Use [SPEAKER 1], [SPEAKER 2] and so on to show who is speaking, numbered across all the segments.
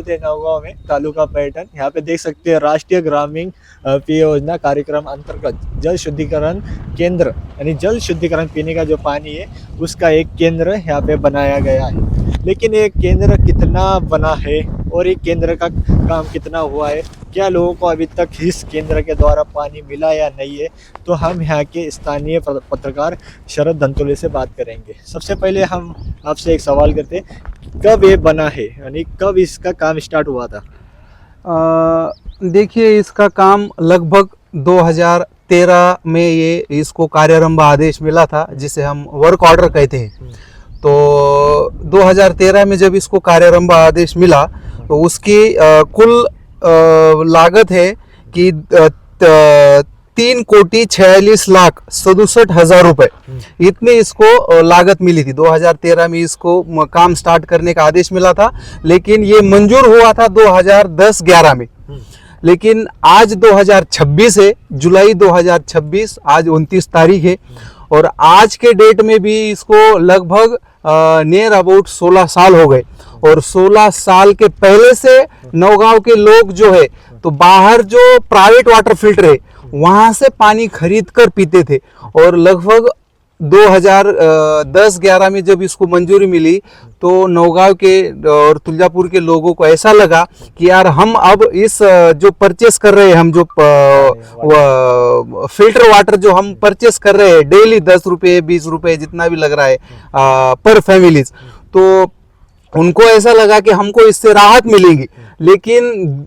[SPEAKER 1] थे नौगांव में तालुका पर्यटन। यहाँ पे देख सकते हैं राष्ट्रीय ग्रामीण पेय योजना कार्यक्रम अंतर्गत जल शुद्धिकरण केंद्र, यानी जल शुद्धिकरण पीने का जो पानी है उसका एक केंद्र यहाँ पे बनाया गया है। लेकिन ये केंद्र कितना बना है और एक केंद्र का काम कितना हुआ है, क्या लोगों को अभी तक इस केंद्र के द्वारा पानी मिला या नहीं है, तो हम यहाँ के स्थानीय पत्रकार शरद धंतोले से बात करेंगे। सबसे पहले हम आपसे एक सवाल करते हैं, कब ये बना है, यानी कब इसका काम स्टार्ट हुआ था?
[SPEAKER 2] देखिए, इसका काम लगभग 2013 में ये इसको कार्यारंभ आदेश मिला था, जिसे हम वर्क ऑर्डर कहते हैं। तो 2013 में जब इसको कार्यारंभ आदेश मिला तो उसकी कुल लागत है कि 3,46,67,000 रुपए, इतने इसको लागत मिली थी। 2013 में इसको काम स्टार्ट करने का आदेश मिला था, लेकिन ये मंजूर हुआ था 2010-11 में। लेकिन आज 2026 है, जुलाई 2026, आज 29 तारीख है, और आज के डेट में भी इसको लगभग नियर अबाउट 16 साल हो गए। और 16 साल के पहले से नौगांव के लोग जो है, तो बाहर जो प्राइवेट वाटर फिल्टर है वहां से पानी खरीद कर पीते थे। और लगभग 2010-11 में जब इसको मंजूरी मिली तो नौगांव के और तुलजापुर के लोगों को ऐसा लगा कि यार, हम अब इस जो परचेस कर रहे हैं, हम जो फिल्टर वाटर जो हम परचेस कर रहे हैं डेली 10 रुपये 20 रुपये जितना भी लग रहा है पर फैमिलीज, तो उनको ऐसा लगा कि हमको इससे राहत मिलेगी। लेकिन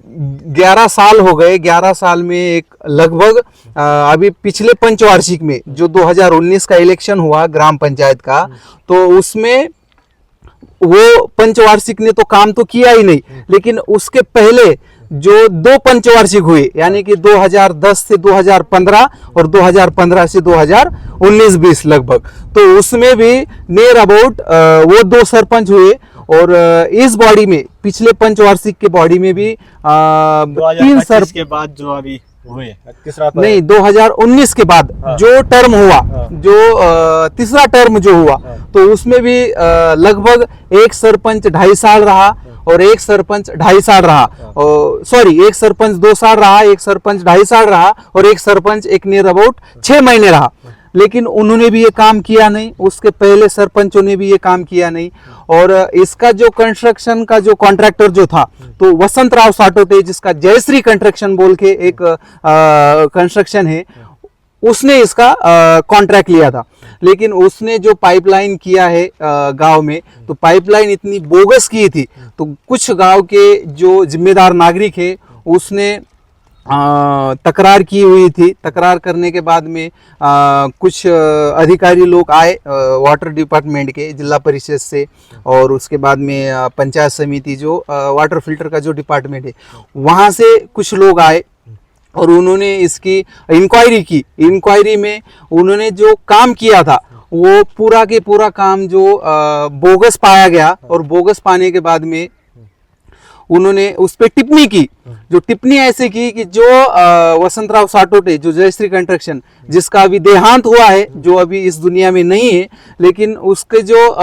[SPEAKER 2] 11 साल हो गए। 11 साल में एक लगभग अभी पिछले पंचवार्षिक में जो 2019 का इलेक्शन हुआ ग्राम पंचायत का, तो उसमें वो पंचवार्षिक ने तो काम तो किया ही नहीं, लेकिन उसके पहले जो 2 पंचवार्षिक हुए, यानी कि 2010 से 2015 और 2015 से 2019-20 लगभग, तो उसमें भी नियर अबाउट वो 2 सरपंच हुए। और इस बॉडी में पिछले पंचवार्षिक के बॉडी में भी 3 सरपंच के बाद जो अभी हुए तीसरा नहीं 2019 के बाद जो टर्म हुआ, जो तीसरा टर्म जो हुआ, तो उसमें भी लगभग एक सरपंच 2.5 साल रहा और एक सरपंच 2.5 साल रहा, सॉरी, एक सरपंच 2 साल रहा, एक सरपंच 2.5 साल रहा और एक सरपंच एक नियर अबाउट 6 महीने रहा। लेकिन उन्होंने भी ये काम किया नहीं, उसके पहले सरपंचों ने भी ये काम किया नहीं। और इसका जो कंस्ट्रक्शन का जो कॉन्ट्रैक्टर जो था, तो वसंत राव साटोटे, जिसका जयश्री कंस्ट्रक्शन बोल के एक कंस्ट्रक्शन है, उसने इसका कॉन्ट्रैक्ट लिया था। लेकिन उसने जो पाइपलाइन किया है गांव में, तो पाइपलाइन इतनी बोगस की थी, तो कुछ गांव के जो जिम्मेदार नागरिक है उसने तकरार की हुई थी। तकरार करने के बाद में कुछ अधिकारी लोग आए वाटर डिपार्टमेंट के, जिला परिषद से, और उसके बाद में पंचायत समिति जो वाटर फिल्टर का जो डिपार्टमेंट है वहाँ से कुछ लोग आए और उन्होंने इसकी इंक्वायरी की। इंक्वायरी में उन्होंने जो काम किया था वो पूरा के पूरा काम जो बोगस पाया गया, और बोगस पाने के बाद में उन्होंने उस पर टिप्पणी की। जो टिप्पणी ऐसे की कि जो वसंतराव साटोटे, जो जयश्री कंस्ट्रक्शन, जिसका अभी देहांत हुआ है, जो अभी इस दुनिया में नहीं है, लेकिन उसके जो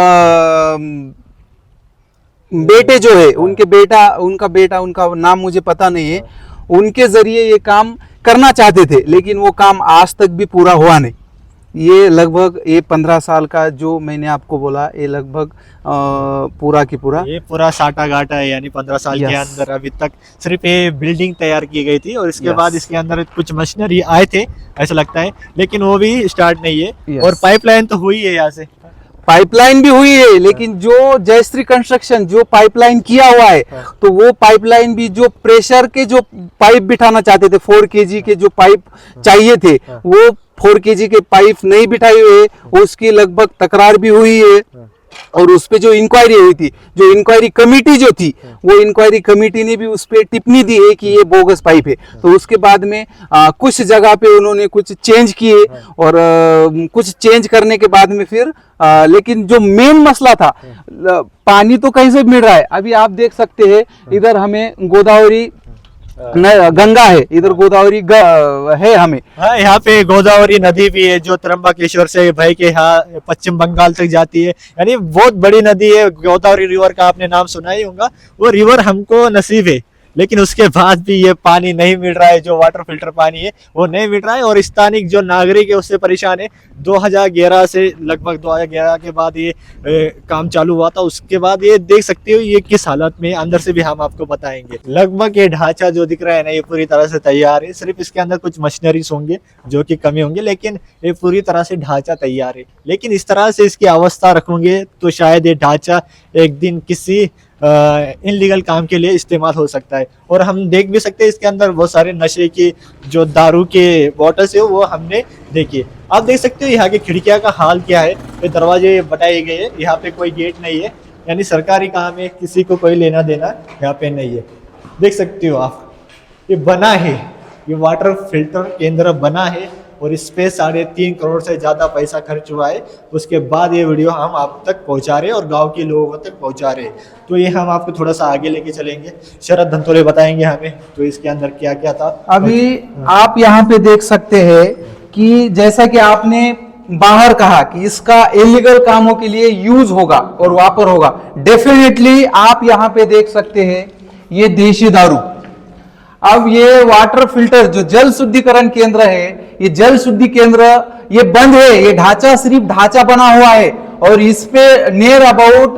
[SPEAKER 2] बेटे जो है, उनका नाम मुझे पता नहीं है, उनके जरिए ये काम करना चाहते थे, लेकिन वो काम आज तक भी पूरा हुआ नहीं। ये लगभग 15 साल का जो मैंने आपको बोला, ये लगभग पूरा की पूरा
[SPEAKER 1] ये पूरा साटा गाटा है, यानी 15 साल के अंदर अभी तक सिर्फ ये बिल्डिंग तैयार की गई थी और इसके बाद इसके अंदर कुछ मशीनरी आए थे ऐसा लगता है, लेकिन वो भी स्टार्ट नहीं है। और पाइपलाइन तो हुई है, यहाँ से
[SPEAKER 2] पाइपलाइन भी हुई है, लेकिन जो जयश्री कंस्ट्रक्शन जो पाइपलाइन किया हुआ है, तो वो पाइपलाइन भी जो प्रेशर के जो पाइप बिठाना चाहते थे, 4 kg के जो पाइप चाहिए थे, वो 4 kg के पाइप नहीं बिठाए हुए, उसकी लगभग तकरार भी हुई है। और उस पे जो इंक्वायरी हुई थी, जो इंक्वायरी कमेटी जो थी, वो इंक्वायरी कमेटी ने भी उस पे टिप्पणी दी है कि ये बोगस पाइप है। तो उसके बाद में कुछ जगह पे उन्होंने कुछ चेंज किए, और कुछ चेंज करने के बाद में फिर लेकिन जो मेन मसला था, पानी तो कहीं से मिल रहा है। अभी आप देख सकते हैं, इधर हमें गोदावरी गंगा है, इधर गोदावरी है हमें।
[SPEAKER 1] हाँ, यहाँ पे गोदावरी नदी भी है जो त्र्यंबकेश्वर से बह के यहाँ पश्चिम बंगाल तक जाती है, यानी बहुत बड़ी नदी है। गोदावरी रिवर का आपने नाम सुना ही होगा। वो रिवर हमको नसीब है, लेकिन उसके बाद भी ये पानी नहीं मिल रहा है, जो वाटर फिल्टर पानी है वो नहीं मिल रहा है। और स्थानिक जो नागरिक है उससे परेशान है। 2011 से लगभग 2011 के बाद ये काम चालू हुआ था। उसके बाद ये देख सकते हो ये किस हालत में, अंदर से भी हम आपको बताएंगे। लगभग ये ढांचा जो दिख रहा है ना, ये पूरी तरह से तैयार है। सिर्फ इसके अंदर कुछ मशीनरीज होंगे जो कि कमी होंगे, लेकिन ये पूरी तरह से ढांचा तैयार है। लेकिन इस तरह से इसकी अवस्था रखोगे तो शायद ये ढांचा एक दिन किसी इनलीगल काम के लिए इस्तेमाल हो सकता है। और हम देख भी सकते हैं इसके अंदर बहुत सारे नशे की जो दारू के बॉटल्स है वो हमने देखी। आप देख सकते हो यहाँ की खिड़कियाँ का हाल क्या है। ये दरवाजे बताए गए हैं, यहाँ पे कोई गेट नहीं है, यानी सरकारी काम है, किसी को कोई लेना देना यहाँ पे नहीं है। देख सकते हो आप, ये बना है, ये वाटर फिल्टर केंद्र बना है और इस पे 3.5 करोड़ से ज्यादा पैसा खर्च हुआ है। उसके बाद ये वीडियो हम आप तक पहुंचा रहे हैं और गांव के लोगों तक पहुंचा रहे हैं। तो ये हम आपको थोड़ा सा आगे लेके चलेंगे, शरद धनतोले बताएंगे हमें तो इसके अंदर क्या क्या था।
[SPEAKER 2] अभी आप यहाँ पे देख सकते हैं कि जैसा कि आपने बाहर कहा कि इसका इलीगल कामों के लिए यूज होगा और वापर होगा, डेफिनेटली आप यहाँ पे देख सकते हैं ये देशी दारू। अब ये वाटर फिल्टर जो जल शुद्धिकरण केंद्र है, ये जल शुद्धि केंद्र ये बंद है। ये ढांचा सिर्फ ढांचा बना हुआ है और इस पे नियर अबाउट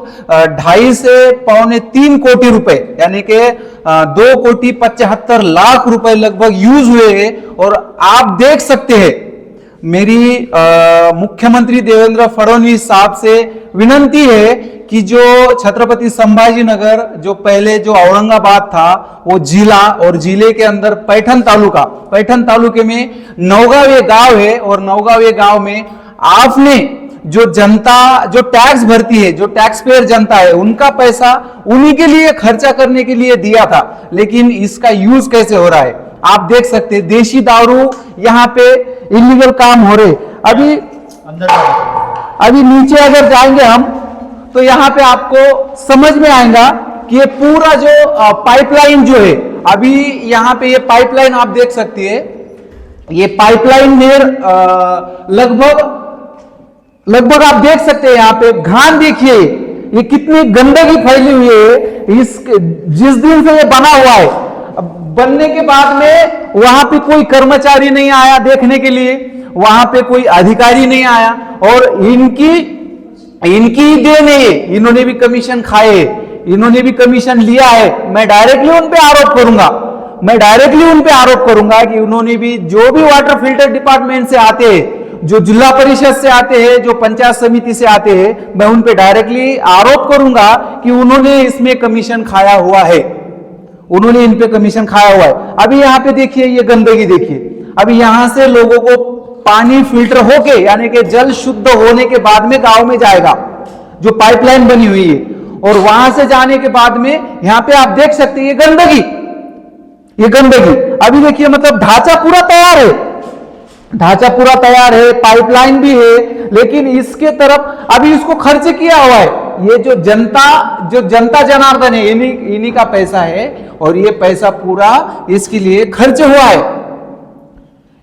[SPEAKER 2] 2.5 से 2.25 कोटी रुपए यानी कि 2,75,00,000 रुपए लगभग यूज हुए हैं। और आप देख सकते हैं मेरी मुख्यमंत्री देवेंद्र फडणवीस साहब से विनंती है कि जो छत्रपति संभाजी नगर जो पहले जो औरंगाबाद था वो जिला, और जिले के अंदर पैठन तालुके में नौगांव ये गांव है और नौगांव ये गांव में आपने जो जनता जो टैक्स भरती है, जो टैक्स पेयर जनता है, उनका पैसा उन्हीं के लिए खर्चा करने के लिए दिया था। लेकिन इसका यूज कैसे हो रहा है आप देख सकते हैं। देशी दारू यहाँ पे इलीगल काम हो रहे। अभी नीचे अगर जाएंगे हम तो यहाँ पे आपको समझ में आएगा कि ये पूरा जो पाइपलाइन जो है, अभी यहाँ पे ये पाइपलाइन आप देख सकते हैं। ये पाइपलाइन में लगभग आप देख सकते हैं यहाँ पे घान देखिए, ये कितनी गंदगी फैली हुई है। जिस दिन से ये बना हुआ है, बनने के बाद में वहां पे कोई कर्मचारी नहीं आया देखने के लिए, वहां पे कोई अधिकारी नहीं आया। और इनकी देन है, इन्होंने भी कमीशन खाए, इन्होंने भी कमीशन लिया है। मैं डायरेक्टली उन पे आरोप करूंगा कि उन्होंने भी, जो भी वाटर फिल्टर डिपार्टमेंट से आते हैं, जो जिला परिषद से आते हैं, जो पंचायत समिति से आते हैं, मैं उन पे डायरेक्टली आरोप करूंगा कि उन्होंने इसमें कमीशन खाया हुआ है, उन्होंने इन पे कमीशन खाया हुआ है। अभी यहाँ पे देखिए ये गंदगी देखिए। अभी यहां से लोगों को पानी फिल्टर होके यानी कि जल शुद्ध होने के बाद में गांव में जाएगा, जो पाइपलाइन बनी हुई है। और वहां से जाने के बाद में यहाँ पे आप देख सकते हैं ये गंदगी। अभी देखिए, मतलब ढांचा पूरा तैयार है, पाइपलाइन भी है, लेकिन इसके तरफ अभी इसको खर्च किया हुआ है। ये जो जनता जनार्दन है, इन्हीं का पैसा है और ये पैसा पूरा इसके लिए खर्च हुआ है।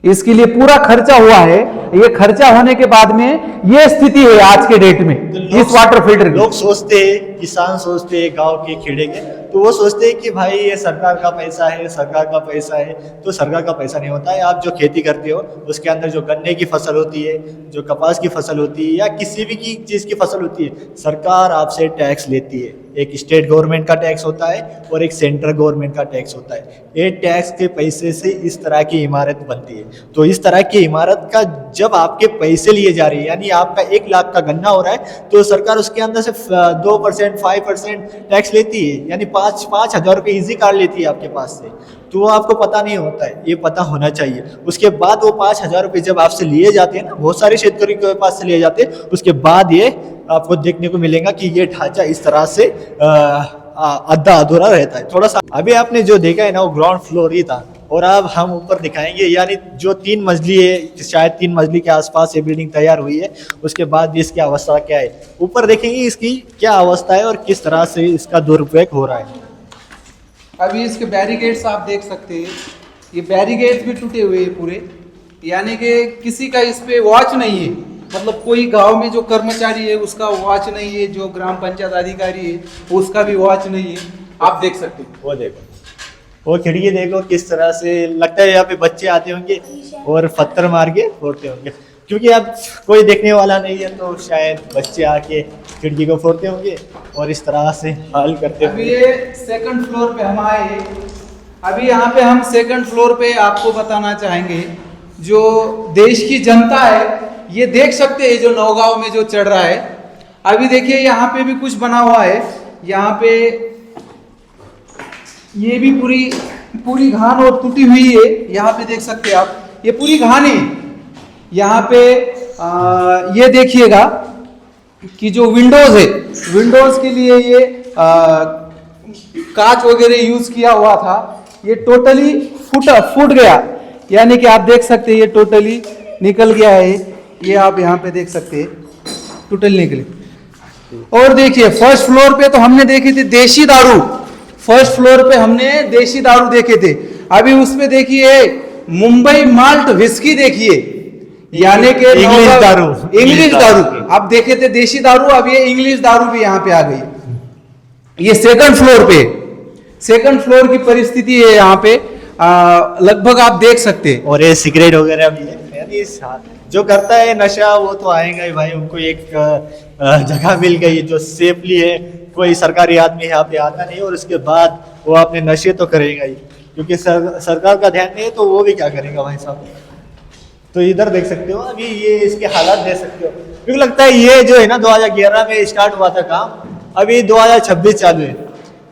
[SPEAKER 2] इसके लिए पूरा खर्चा हुआ है। ये खर्चा होने के बाद में ये स्थिति है आज के डेट में तो इस वाटर फिल्टर की।
[SPEAKER 1] लोग सोचते हैं, किसान सोचते हैं गांव के खेड़े के, तो वो सोचते हैं कि भाई ये सरकार का पैसा है, तो सरकार का पैसा नहीं होता है। आप जो खेती करते हो उसके अंदर जो गन्ने की फसल होती है, जो कपास की फसल होती है या किसी भी की चीज़ की फसल होती है, सरकार आपसे टैक्स लेती है। एक स्टेट गवर्नमेंट का टैक्स होता है और एक सेंट्रल गवर्नमेंट का टैक्स होता है। ये टैक्स के पैसे से इस तरह की इमारत बनती है। तो इस तरह की इमारत का जब आपके पैसे लिए जा रही है, यानी आपका 1 लाख का गन्ना हो रहा है, तो सरकार उसके अंदर से 2% 5% टैक्स लेती है, यानी 5,000 रुपये ईजी काट लेती है आपके पास से। तो वो आपको पता नहीं होता है, ये पता होना चाहिए। उसके बाद वो 5,000 रुपये जब आपसे लिए जाते हैं ना, बहुत सारे शेतकरी के पास से लिए जाते हैं, उसके बाद ये आपको देखने को मिलेगा कि ये ढांचा इस तरह से आधा अधूरा रहता है थोड़ा सा। अभी आपने जो देखा है ना, वो ग्राउंड फ्लोर ही था। और अब हम ऊपर दिखाएंगे, यानी जो 3 मंजिली है, शायद 3 मंजिली के आसपास ये बिल्डिंग तैयार हुई है। उसके बाद इसकी अवस्था क्या है, ऊपर देखेंगे इसकी क्या अवस्था है और किस तरह से इसका दुरुपयोग हो रहा है।
[SPEAKER 2] अभी इसके बैरिकेड्स आप देख सकते हैं, ये बैरिकेड्स भी टूटे हुए हैं पूरे, यानी कि किसी का इस पे वॉच नहीं है। मतलब कोई गांव में जो कर्मचारी है उसका वॉच नहीं है, जो ग्राम पंचायत अधिकारी है उसका भी वॉच नहीं है। आप देख सकते हैं,
[SPEAKER 1] वो देखो, वो खिड़की देखो किस तरह से लगता है यहाँ पे बच्चे आते होंगे और पत्थर मार के फोड़ते होंगे, क्योंकि अब कोई देखने वाला नहीं है तो शायद बच्चे आके खिड़की को फोड़ते होंगे और इस तरह से हाल करते
[SPEAKER 2] अभी
[SPEAKER 1] होंगे।
[SPEAKER 2] ये सेकंड फ्लोर पे हम आए हैं। अभी यहाँ पे हम सेकंड फ्लोर पे आपको बताना चाहेंगे, जो देश की जनता है ये देख सकते हैं जो नौगांव में जो चढ़ रहा है। अभी देखिए यहाँ पे भी कुछ बना हुआ है, यहाँ पे ये भी पूरी घान और टूटी हुई है। यहाँ पे देख सकते हैं आप, ये पूरी घान है। यहाँ पे ये देखिएगा कि जो विंडोज है, विंडोज के लिए ये कांच वगैरह यूज किया हुआ था, ये टोटली फूट गया। यानी कि आप देख सकते हैं ये टोटली निकल गया है। ये आप यहाँ पे देख सकते हैं टोटल निकले। और देखिए फर्स्ट फ्लोर पे तो हमने देखे थे देशी दारू, फर्स्ट फ्लोर पे हमने देशी दारू देखे थे। अभी उसमें देखिए मुंबई माल्ट विस्की देखिए, यानी कि इंग्लिश दारू आप देखे थे देशी दारू, अब ये इंग्लिश दारू भी यहाँ पे आ गई। ये सेकंड फ्लोर पे, सेकंड फ्लोर की परिस्थिति है यहाँ पे, लगभग आप देख सकते हैं।
[SPEAKER 1] और ये सिगरेट वगैरह भी है, यानी जो करता है नशा वो तो आएगा ही भाई। उनको एक जगह मिल गई जो सेफली है, कोई सरकारी आदमी यहाँ पे आता नहीं और उसके बाद वो अपने नशे तो करेगा ही, क्योंकि सरकार का ध्यान नहीं है तो वो भी क्या करेगा भाई साहब। तो इधर देख सकते हो, अभी ये इसके हालात देख सकते हो, क्योंकि लगता है ये जो है ना 2011 में स्टार्ट हुआ था काम, अभी 2026 चालू है,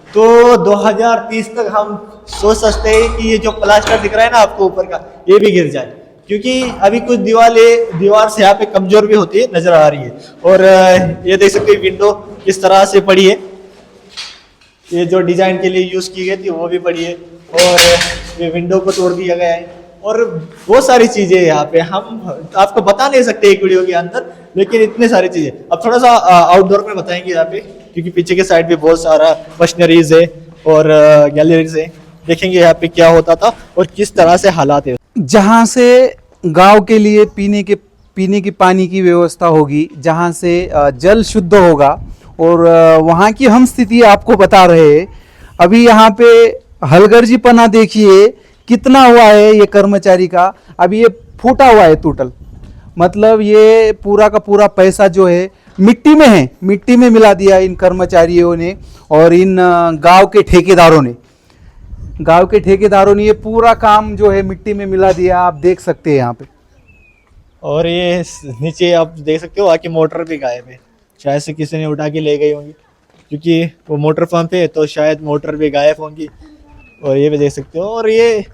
[SPEAKER 1] तो 2030 तक हम सोच सकते हैं कि ये जो प्लास्टर दिख रहा है ना आपको ऊपर का, ये भी गिर जाए, क्योंकि अभी कुछ दीवार से यहाँ पे कमजोर भी होती है, नजर आ रही है। और ये देख सकते हैं विंडो किस तरह से पड़ी है, ये जो डिजाइन के लिए यूज की गई थी वो भी पड़ी है, और ये विंडो को तोड़ दिया गया है, और बहुत सारी चीजें यहाँ पे हम आपको बता नहीं सकते एक वीडियो के अंदर, लेकिन इतने सारी चीजें। अब थोड़ा सा आउटडोर में बताएंगे यहाँ पे, क्योंकि पीछे के साइड भी बहुत सारा मशीनरीज है और गैलरीज है। देखेंगे यहाँ पे क्या होता था और किस तरह से हालात है।
[SPEAKER 2] जहाँ से गांव के लिए पीने की पानी की व्यवस्था होगी, जहाँ से जल शुद्ध होगा, और वहाँ की हम स्थिति आपको बता रहे हैं। अभी यहाँ पे हलगर्जीपना देखिए कितना हुआ है ये कर्मचारी का। अभी ये फूटा हुआ है टोटल, मतलब ये पूरा का पूरा पैसा जो है मिट्टी में है, मिट्टी में मिला दिया इन कर्मचारियों ने और इन गांव के ठेकेदारों ने ये पूरा काम जो है मिट्टी में मिला दिया। आप देख सकते हैं यहाँ पे,
[SPEAKER 1] और ये नीचे आप देख सकते हो आके मोटर भी गायब है, शायद से किसी ने उठा के ले गई होंगी, क्योंकि वो मोटर पंप है तो शायद मोटर भी गायब होंगी। और ये भी देख सकते हो, और ये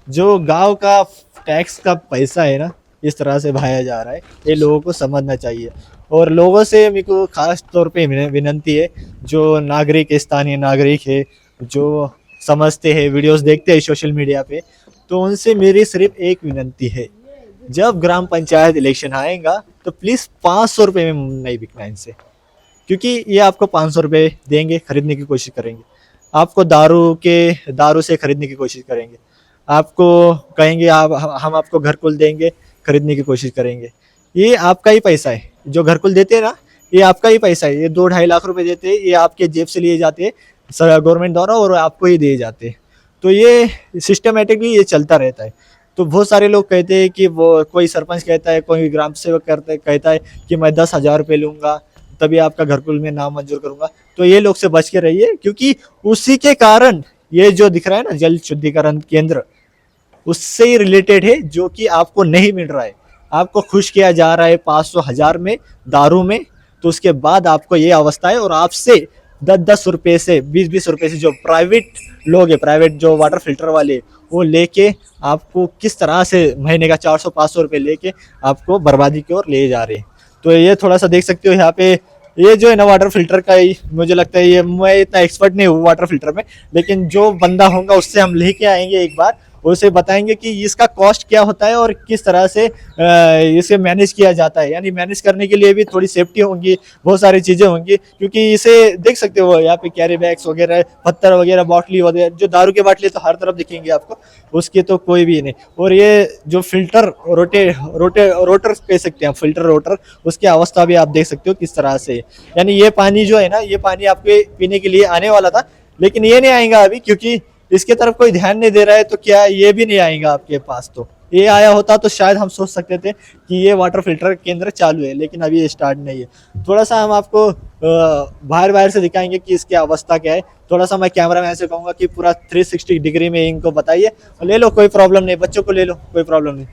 [SPEAKER 1] जो गांव का टैक्स का पैसा है ना, इस तरह से बहाया जा रहा है, ये लोगों को समझना चाहिए। और लोगों से मेरे को खास तौर पे विनंती है, जो नागरिक स्थानीय नागरिक है, जो समझते हैं, वीडियोस देखते हैं सोशल मीडिया पे, तो उनसे मेरी सिर्फ एक विनंती है, जब ग्राम पंचायत इलेक्शन आएगा तो प्लीज़ 500 रुपये में नहीं बिकना इनसे, क्योंकि ये आपको 500 रुपये देंगे, खरीदने की कोशिश करेंगे, आपको दारू से खरीदने की कोशिश करेंगे, आपको कहेंगे हम आपको घरकुल देंगे, खरीदने की कोशिश करेंगे। ये आपका ही पैसा है, जो घरकुल देते हैं ना, ये आपका ही पैसा है। ये 2-2.5 लाख रुपए देते हैं, ये आपके जेब से लिए जाते हैं गवर्नमेंट द्वारा और आपको ही दिए जाते हैं। तो ये सिस्टमेटिकली ये चलता रहता है। तो बहुत सारे लोग कहते हैं कि वो कोई सरपंच कहता है, कोई ग्राम सेवक कहता है कि मैं 10,000 रुपये लूँगा तभी आपका घरकुल में नाम मंजूर करूँगा। तो ये लोग से बच के रहिए, क्योंकि उसी के कारण ये जो दिख रहा है ना जल शुद्धिकरण केंद्र, उससे ही रिलेटेड है, जो कि आपको नहीं मिल रहा है। आपको खुश किया जा रहा है 500-1000 में दारू में, तो उसके बाद आपको ये अवस्था है। और आपसे 10-10 रुपये से 20-20 रुपये से जो प्राइवेट लोग हैं, प्राइवेट जो वाटर फिल्टर वाले, वो लेके आपको किस तरह से महीने का 400-500 रुपये लेके आपको बर्बादी की ओर ले जा रहे हैं। तो ये थोड़ा सा देख सकते हो यहाँ पे, ये जो है ना वाटर फिल्टर का ही, मुझे लगता है ये, मैं इतना एक्सपर्ट नहीं हूँ वाटर फिल्टर में, लेकिन जो बंदा होगा उससे हम लेके आएंगे एक बार, उसे बताएंगे कि इसका कॉस्ट क्या होता है और किस तरह से इसे मैनेज किया जाता है। यानी मैनेज करने के लिए भी थोड़ी सेफ्टी होंगी, बहुत सारी चीज़ें होंगी, क्योंकि इसे देख सकते हो यहाँ पे कैरी बैग्स वगैरह, पत्थर वगैरह, बॉटली वगैरह, जो दारू के बाटली तो हर तरफ दिखेंगे आपको, उसकी तो कोई भी नहीं। और ये जो फिल्टर रोटर कह सकते हैं, फिल्टर रोटर, उसकी अवस्था भी आप देख सकते हो किस तरह से। यानी ये पानी जो है ना, ये पानी आपके पीने के लिए आने वाला था, लेकिन ये नहीं आएगा अभी, क्योंकि इसके तरफ कोई ध्यान नहीं दे रहा है। तो क्या ये भी नहीं आएगा आपके पास? तो ये आया होता तो शायद हम सोच सकते थे कि ये वाटर फिल्टर केंद्र चालू है, लेकिन अभी ये स्टार्ट नहीं है। थोड़ा सा हम आपको बाहर से दिखाएंगे कि इसकी अवस्था क्या है। थोड़ा सा मैं कैमरा मैन से कहूँगा कि पूरा 360 डिग्री में इनको बताइए। ले लो, कोई प्रॉब्लम नहीं, बच्चों को ले लो, कोई प्रॉब्लम नहीं।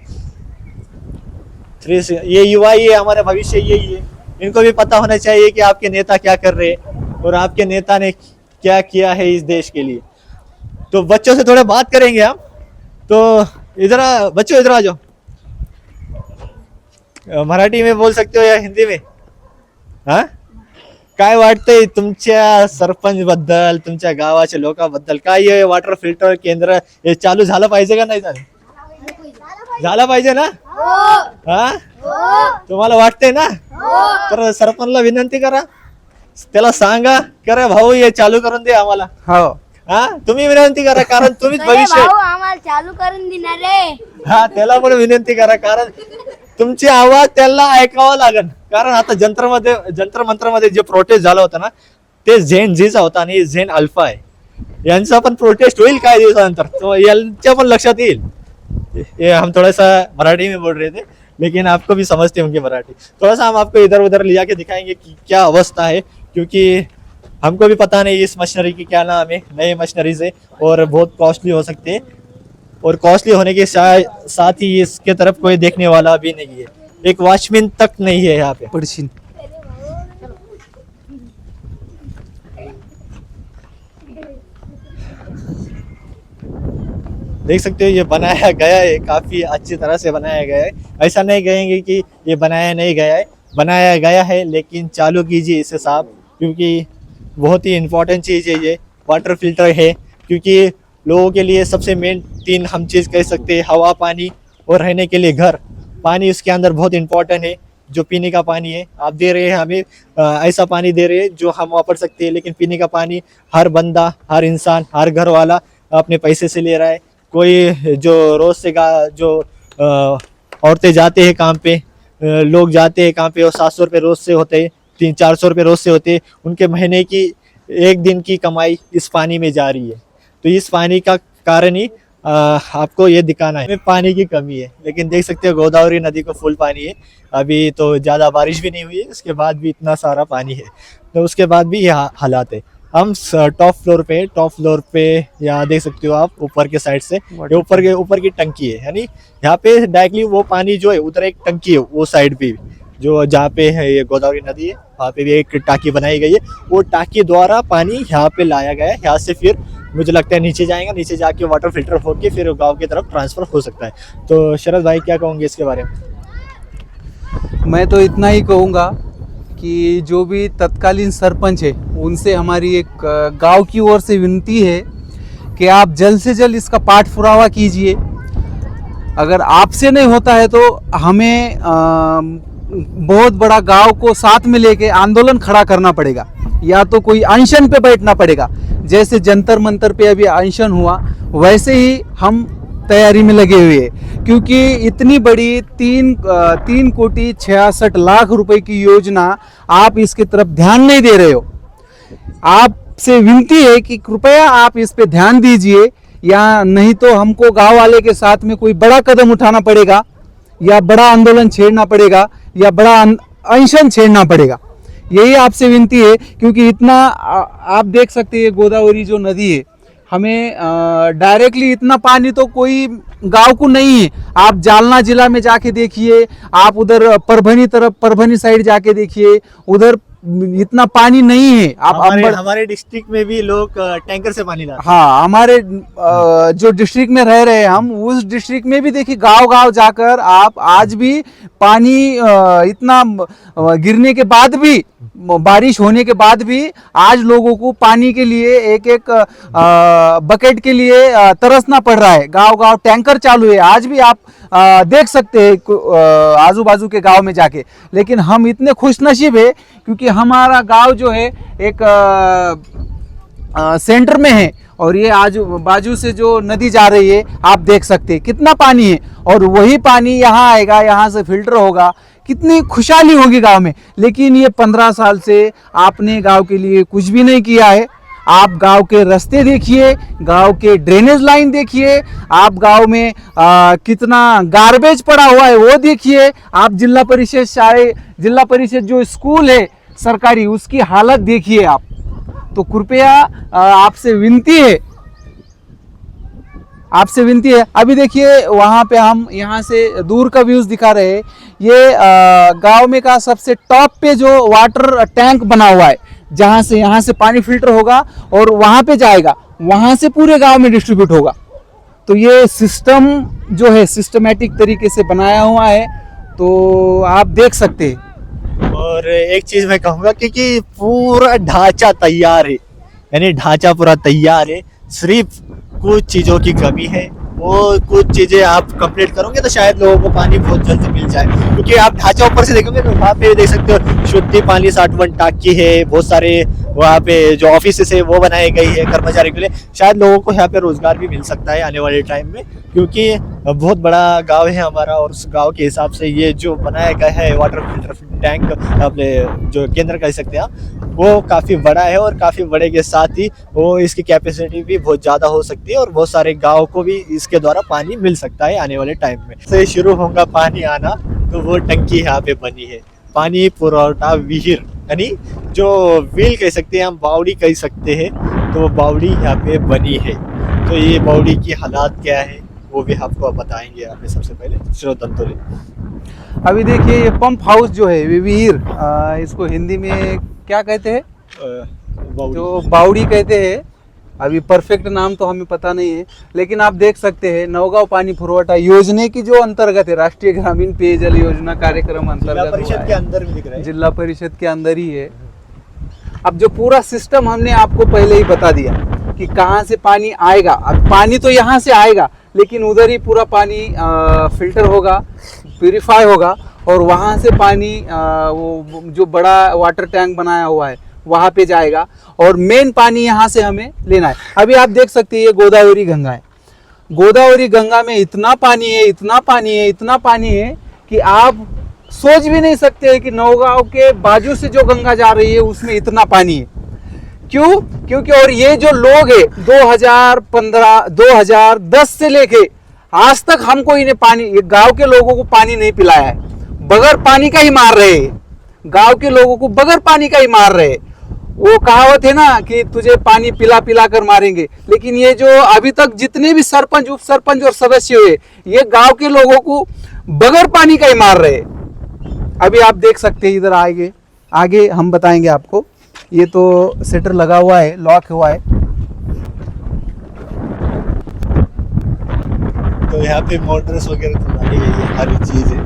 [SPEAKER 1] ये युवा ही है, हमारा भविष्य यही है। इनको भी पता होना चाहिए कि आपके नेता क्या कर रहे हैं और आपके नेता ने क्या किया है इस देश के लिए। तो बच्चों से थोड़ा बात करेंगे हम। तो इधर बच्चों इधर आ जाओ। मराठी में बोल सकते हो या हिंदी में? हा? काय वाटतंय तुमच्या सरपंच बद्दल, तुमच्या गावाच्या लोकांबद्दल? काय हे वॉटर फिल्टर केंद्र हे चालू झालं पाहिजे का नाही झालं? झालं पाहिजे ना? हा? तुम्हाला वाटतंय ना? तर सरपंचला विनंती करा, त्याला सांगा, करा भाऊ हे चालू करून दे आम्हाला.
[SPEAKER 2] हो.
[SPEAKER 1] हा, तुम्ही विनंती करा, कारण तुम्हीच भविष्य.
[SPEAKER 3] आम्हाला चालू करून देणार रे.
[SPEAKER 1] हा, त्याला पण विनंती करा, कारण तुमची आवाज त्याला ऐकावा लागेल. कारण आता जंतर मंत्रमध्ये जे प्रोटेस्ट झाला होता ना, ते झेन झीचा होता आणि झेन अल्फा आहे. यांचा पण प्रोटेस्ट होईल काही दिवसानंतर, तो यांच्या पण लक्षात येईल. ये हम थोड़ा सा मराठी में बोल रहे थे, लेकिन आपको भी समझते होंगे मराठी। थोड़ा सा हम आपको इधर उधर ले जाके दिखाएंगे कि क्या अवस्था है, क्योंकि हमको भी पता नहीं इस मशीनरी की क्या नाम है, नए मशीनरी से, और बहुत कॉस्टली हो सकते हैं, और कॉस्टली होने के साथ ही इसके तरफ कोई देखने वाला भी नहीं है, एक वॉचमैन तक नहीं है यहाँ पे।
[SPEAKER 2] पड़शील.
[SPEAKER 1] देख सकते हो ये बनाया गया है, काफी अच्छी तरह से बनाया गया है। ऐसा नहीं कहेंगे कि ये बनाया नहीं गया है, बनाया गया है, लेकिन चालू कीजिए इसे साहब, क्योंकि बहुत ही इम्पोर्टेंट चीज़ है ये वाटर फिल्टर है। क्योंकि लोगों के लिए सबसे मेन 3 हम चीज़ कह सकते हैं, हवा, पानी और रहने के लिए घर। पानी उसके अंदर बहुत इंपॉर्टेंट है, जो पीने का पानी है आप दे रहे हैं हमें, ऐसा पानी दे रहे हैं जो हम वापर सकते हैं, लेकिन पीने का पानी हर बंदा, हर इंसान, हर घर वाला अपने पैसे से ले रहा है। कोई जो रोज़ से जो औरतें जाते हैं काम पे, लोग जाते हैं काम पे, और 700 रुपये रोज़ से होते हैं, 300-400 रुपये रोज़ से होते हैं, उनके महीने की 1 दिन की कमाई इस पानी में जा रही है। तो इस पानी का कारण ही आपको ये दिखाना है, पानी की कमी है। लेकिन देख सकते हो गोदावरी नदी को फुल पानी है, अभी तो ज़्यादा बारिश भी नहीं हुई है, उसके बाद भी इतना सारा पानी है, तो उसके बाद भी ये हालात है। हम टॉप फ्लोर पे यहाँ देख सकते हो आप, ऊपर के साइड से, ये ऊपर की टंकी है, यानी यहाँ पे डायरेक्टली वो पानी जो है, उधर एक टंकी है वो साइड पे, जो जहाँ पे है ये गोदावरी नदी है, वहाँ पे भी एक टाकी बनाई गई है। वो टाकी द्वारा पानी यहाँ पे लाया गया है, यहाँ से फिर मुझे लगता है नीचे जाएगा, नीचे जाके वाटर फिल्टर होके फिर गांव की तरफ ट्रांसफर हो सकता है। तो शरद भाई क्या कहोगे इसके बारे में?
[SPEAKER 2] मैं तो इतना ही कहूँगा कि जो भी तत्कालीन सरपंच है, उनसे हमारी एक गांव की ओर से विनती है कि आप जल्द से जल्द इसका पाठपुरावा कीजिए। अगर आपसे नहीं होता है तो हमें बहुत बड़ा गांव को साथ में लेके आंदोलन खड़ा करना पड़ेगा, या तो कोई अनशन पे बैठना पड़ेगा। जैसे जंतर मंतर पे अभी अनशन हुआ, वैसे ही हम तैयारी में लगे हुए हैं, क्योंकि इतनी बड़ी 3 कोटी 66 लाख रुपए की योजना, आप इसके तरफ ध्यान नहीं दे रहे हो। आपसे विनती है कि कृपया आप इस पे ध्यान दीजिए, या नहीं तो हमको गांव वाले के साथ में कोई बड़ा कदम उठाना पड़ेगा, या बड़ा आंदोलन छेड़ना पड़ेगा, या बड़ा अनशन छेड़ना पड़ेगा। यही आपसे विनती है, क्योंकि इतना आप देख सकते हैं गोदावरी जो नदी है, हमें डायरेक्टली इतना पानी तो कोई गांव को नहीं है। आप जालना जिला में जाके देखिए, आप उधर परभनी साइड जाके देखिए, उधर इतना पानी नहीं है। आप
[SPEAKER 1] हमारे डिस्ट्रिक्ट में भी लोग टैंकर से पानी लाते
[SPEAKER 2] हाँ, हमारे जो डिस्ट्रिक्ट में रह रहे हैं हम, उस डिस्ट्रिक्ट में भी देखिए गांव गांव जाकर आप आज भी पानी इतना गिरने के बाद भी, बारिश होने के बाद भी आज लोगों को पानी के लिए एक एक बकेट के लिए तरसना पड़ रहा है। गांव गांव टैंकर चालू है, आज भी आप देख सकते हैं आजू बाजू के गांव में जाके। लेकिन हम इतने खुशनसीब है क्योंकि हमारा गांव जो है एक सेंटर में है और ये आजू बाजू से जो नदी जा रही है आप देख सकते हैं कितना पानी है, और वही पानी यहाँ आएगा, यहाँ से फिल्टर होगा। कितनी खुशहाली होगी गांव में। लेकिन ये 15 साल से आपने गांव के लिए कुछ भी नहीं किया है। आप गांव के रास्ते देखिए, गांव के ड्रेनेज लाइन देखिए, आप गांव में कितना गार्बेज पड़ा हुआ है वो देखिए। आप जिला परिषद जो स्कूल है सरकारी, उसकी हालत देखिए आप। तो कृपया आपसे विनती है, अभी देखिए वहाँ पे हम यहाँ से दूर का व्यूज दिखा रहे हैं। ये गांव में का सबसे टॉप पे जो वाटर टैंक बना हुआ है, जहाँ से यहाँ से पानी फिल्टर होगा और वहाँ पे जाएगा, वहाँ से पूरे गांव में डिस्ट्रीब्यूट होगा। तो ये सिस्टम जो है सिस्टमेटिक तरीके से बनाया हुआ है, तो आप देख सकते हैं।
[SPEAKER 1] और एक चीज मैं कहूँगा कि पूरा ढांचा तैयार है, यानी ढांचा पूरा तैयार है, सिर्फ कुछ चीज़ों की कमी है। वो कुछ चीज़ें आप कंप्लीट करोगे तो शायद लोगों को पानी बहुत जल्दी मिल जाए। क्योंकि आप ढांचा ऊपर से देखोगे तो वहाँ पे देख सकते हो शुद्धि पानी 60 टाकी है, बहुत सारे वहाँ पे जो ऑफिस है वो बनाई गई है कर्मचारी के लिए। शायद लोगों को यहाँ पे रोजगार भी मिल सकता है आने वाले टाइम में, क्योंकि बहुत बड़ा गांव है हमारा और उस गांव के हिसाब से ये जो बनाया गया है वाटर फिल्टर टैंक अपने जो केंद्र कह सकते हैं वो काफ़ी बड़ा है। और काफ़ी बड़े के साथ ही वो इसकी कैपेसिटी भी बहुत ज़्यादा हो सकती है और बहुत सारे गाँव को भी इसके द्वारा पानी मिल सकता है आने वाले टाइम में। से शुरू होगा पानी आना तो वो टंकी यहाँ पे बनी है, पानी पुरवठा विहिर, यानी जो व्हील कह सकते हैं हम, बावड़ी कह सकते हैं, तो वो बावड़ी यहाँ पे बनी है। तो ये बावड़ी की हालात क्या है वो भी आपको बताएंगे यहाँ पे सबसे पहले श्रोतंतुले।
[SPEAKER 2] अभी देखिए ये पंप हाउस जो है विहिर, इसको हिंदी में क्या कहते हैं? जो बावड़ी कहते हैं। अभी परफेक्ट नाम तो हमें पता नहीं है, लेकिन आप देख सकते हैं नौगांव पानी पुरवठा योजना की जो अंतर्गत है, राष्ट्रीय ग्रामीण पेयजल योजना कार्यक्रम अंतर्गत
[SPEAKER 1] परिषद के अंदर भी दिख रहा है,
[SPEAKER 2] जिला परिषद के अंदर ही है। अब जो पूरा सिस्टम हमने आपको पहले ही बता दिया कि कहाँ से पानी आएगा। अब पानी तो यहाँ से आएगा, लेकिन उधर ही पूरा पानी फिल्टर होगा, प्यूरिफाई होगा और वहाँ से पानी वो जो बड़ा वाटर टैंक बनाया हुआ है वहाँ पे जाएगा और मेन पानी यहाँ से हमें लेना है। अभी आप देख सकते हैं ये गोदावरी गंगा है। गोदावरी गंगा में इतना पानी है, इतना पानी है, इतना पानी है कि आप सोच भी नहीं सकते हैं कि नौगांव के बाजू से जो गंगा जा रही है उसमें इतना पानी है। क्यों? क्योंकि और ये जो लोग है 2010 से लेके आज तक हमको इन्हें पानी, ये गांव के लोगों को पानी नहीं पिलाया है। बगैर पानी का ही मार रहे हैं, गांव के लोगों को बगैर पानी का ही मार रहे हैं। वो कहावत है ना कि तुझे पानी पिला पिला कर मारेंगे, लेकिन ये जो अभी तक जितने भी सरपंच, उप सरपंच और सदस्य हुए, ये गांव के लोगों को बगैर पानी का ही मार रहे हैं। अभी आप देख सकते हैं इधर आगे हम बताएंगे आपको। ये तो सेटर लगा हुआ है, लॉक हुआ है।
[SPEAKER 1] तो यहाँ पे मोटर्स वगैरह तो लगी गई है, हर चीज है,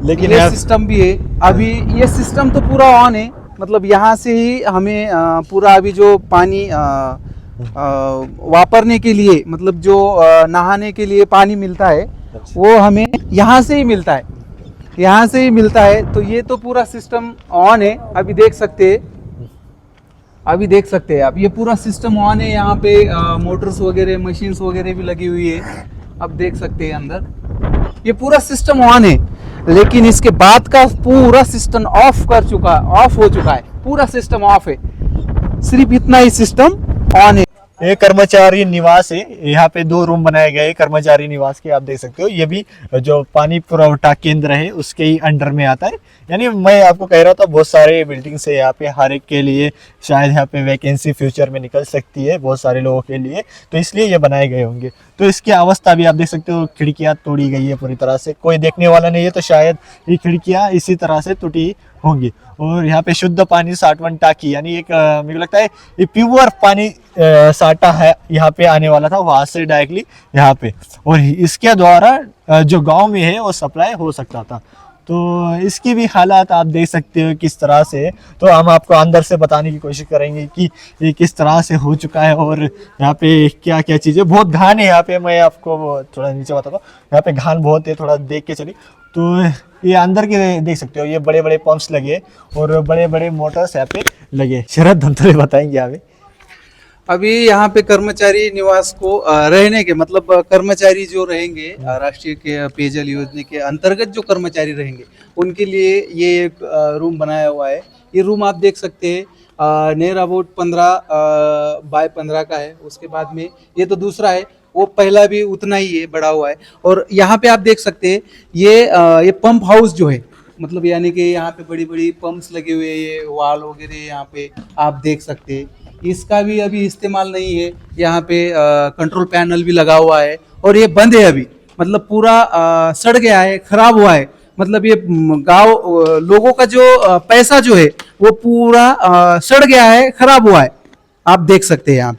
[SPEAKER 1] लेकिन
[SPEAKER 2] ये सिस्टम भी है। अभी ये सिस्टम तो पूरा ऑन है, मतलब यहाँ से ही हमें पूरा अभी जो पानी वापरने के लिए, मतलब जो नहाने के लिए पानी मिलता है वो हमें यहाँ से ही मिलता है, यहाँ से ही मिलता है। तो ये तो पूरा सिस्टम ऑन है। अभी देख सकते हैं आप, ये पूरा सिस्टम ऑन है। यहाँ पे मोटर्स वगैरह, मशीन्स वगैरह भी लगी हुई है। अब देख सकते हैं अंदर ये पूरा सिस्टम ऑन है, लेकिन इसके बाद का पूरा सिस्टम ऑफ हो चुका है। पूरा सिस्टम ऑफ है, सिर्फ इतना ही सिस्टम ऑन है।
[SPEAKER 1] ये कर्मचारी निवास है, यहाँ पे 2 रूम बनाए गए कर्मचारी निवास के, आप देख सकते हो। ये भी जो पानी पुरवठा केंद्र है उसके ही अंडर में आता है। यानी मैं आपको कह रहा था बहुत सारे बिल्डिंग्स है यहाँ पे, हर एक के लिए शायद यहाँ पे वैकेंसी फ्यूचर में निकल सकती है बहुत सारे लोगों के लिए, तो इसलिए ये बनाए गए होंगे। तो इसकी अवस्था भी आप देख सकते हो, खिड़कियाँ तोड़ी गई है पूरी तरह से, कोई देखने वाला नहीं है तो शायद ये खिड़कियाँ इसी तरह से टूटी होंगी। और यहाँ पे शुद्ध पानी साठवन टाकी, यानी एक मेरे को लगता है ये प्योर पानी साटा है यहाँ पे आने वाला था वहां से डायरेक्टली यहाँ पे, और इसके द्वारा जो गांव में है वो सप्लाई हो सकता था। तो इसकी भी हालात आप देख सकते हो किस तरह से है। तो हम आपको अंदर से बताने की कोशिश करेंगे कि ये किस तरह से हो चुका है और यहाँ पे क्या क्या चीज़ें, बहुत घान है यहाँ पे। मैं आपको थोड़ा नीचे बताता हूँ, यहाँ पे घान बहुत है, थोड़ा देख के चलिए। तो ये अंदर के देख सकते हो, ये बड़े बड़े पंप्स लगे और बड़े बड़े मोटर्स यहाँ पे लगे। शरद धंतरे बताएंगे हमें।
[SPEAKER 2] अभी यहाँ पे कर्मचारी निवास को रहने के मतलब कर्मचारी जो रहेंगे राष्ट्रीय के पेयजल योजना के अंतर्गत जो कर्मचारी रहेंगे उनके लिए ये एक रूम बनाया हुआ है। ये रूम आप देख सकते हैं नियर अबाउट 15 बाय 15 का है। उसके बाद में ये तो दूसरा है, वो पहला भी उतना ही है, बड़ा हुआ है। और यहाँ पे आप देख सकते हैं ये पंप हाउस जो है, मतलब यानी कि यहाँ पे बड़ी बड़ी पंप्स लगे हुए हैं, ये वाल वगैरह यहाँ पे आप देख सकते हैं। इसका भी अभी इस्तेमाल नहीं है। यहाँ पे कंट्रोल पैनल भी लगा हुआ है और ये बंद है अभी, मतलब पूरा सड़ गया है, खराब हुआ है। मतलब ये गांव लोगों का जो पैसा जो है वो पूरा सड़ गया है, खराब हुआ है, आप देख सकते हैं यहाँ।